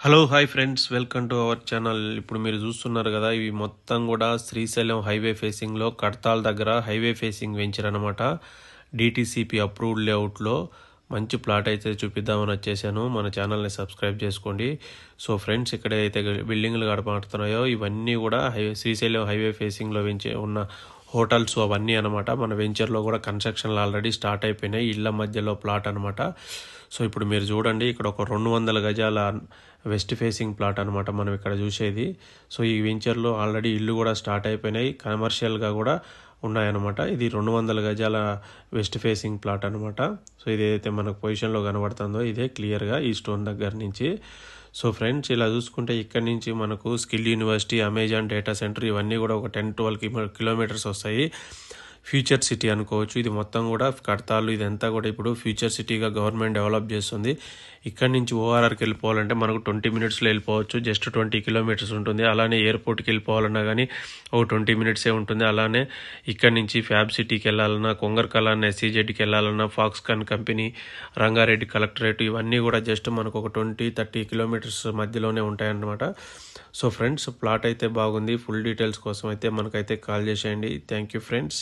Hello hi friends, welcome to our channel. ఇప్పుడు మీరు చూస్తున్నారు కదా, ఇవి మొత్తం కూడా శ్రీశైలం హైవే ఫేసింగ్లో కడతాల్ దగ్గర హైవే ఫేసింగ్ వెంచర్ అనమాట. డిటిసిపి అప్రూవ్డ్ లేఅవుట్లో మంచి ప్లాట్ అయితే చూపిద్దామని వచ్చేసాను. మన ఛానల్ని సబ్స్క్రైబ్ చేసుకోండి. సో ఫ్రెండ్స్, ఇక్కడ అయితే బిల్డింగ్లు కడపడుతున్నాయో ఇవన్నీ కూడా శ్రీశైలం హైవే ఫేసింగ్లో ఉన్న హోటల్స్ అవన్నీ అనమాట. మన వెంచర్లో కూడా కన్స్ట్రక్షన్లు ఆల్రెడీ స్టార్ట్ అయిపోయినాయి. ఇళ్ళ మధ్యలో ప్లాట్ అనమాట. సో ఇప్పుడు మీరు చూడండి, ఇక్కడ ఒక 200 గజాల వెస్ట్ ఫేసింగ్ ప్లాట్ అనమాట మనం ఇక్కడ చూసేది. సో ఈ వెంచర్లో ఆల్రెడీ ఇల్లు కూడా స్టార్ట్ అయిపోయినాయి, కమర్షియల్గా కూడా ఉన్నాయన్నమాట. ఇది 200 గజాల వెస్ట్ ఫేసింగ్ ప్లాట్ అనమాట. సో ఇదైతే మనకు పొజిషన్లో కనబడుతుందో ఇదే క్లియర్గా ఈ స్టోన్ దగ్గర నుంచి. సో ఫ్రెండ్స్, ఇలా చూసుకుంటే ఇక్కడ నుంచి మనకు skill university, Amazon data centre ఇవన్నీ కూడా ఒక 10-12 కిలోమీటర్స్ వస్తాయి. ఫ్యూచర్ సిటీ అనుకోవచ్చు. ఇది మొత్తం కూడా కడతాలు, ఇదంతా కూడా ఇప్పుడు ఫ్యూచర్ సిటీగా గవర్నమెంట్ డెవలప్ చేస్తుంది. ఇక్కడ నుంచి ఓఆర్ఆర్కి వెళ్ళిపోవాలంటే మనకు 20 మినిట్స్లో వెళ్ళిపోవచ్చు. జస్ట్ 20 కిలోమీటర్స్ ఉంటుంది. అలానే ఎయిర్పోర్ట్కి వెళ్ళిపోవాలన్నా కానీ ఒక 20 మినిట్సే ఉంటుంది. అలానే ఇక్కడ నుంచి ఫ్యాబ్ సిటీకి వెళ్ళాలన్నా, కొంగర్కలాన్న ఎస్సీజెడ్కి వెళ్ళాలన్నా, ఫాక్స్కాన్ కంపెనీ, రంగారెడ్డి కలెక్టరేట్ ఇవన్నీ కూడా జస్ట్ మనకు ఒక 20-30 కిలోమీటర్స్ మధ్యలోనే ఉంటాయన్నమాట. సో ఫ్రెండ్స్, ప్లాట్ అయితే బాగుంది. ఫుల్ డీటెయిల్స్ కోసం అయితే మనకైతే కాల్ చేసేయండి. Thank you friends.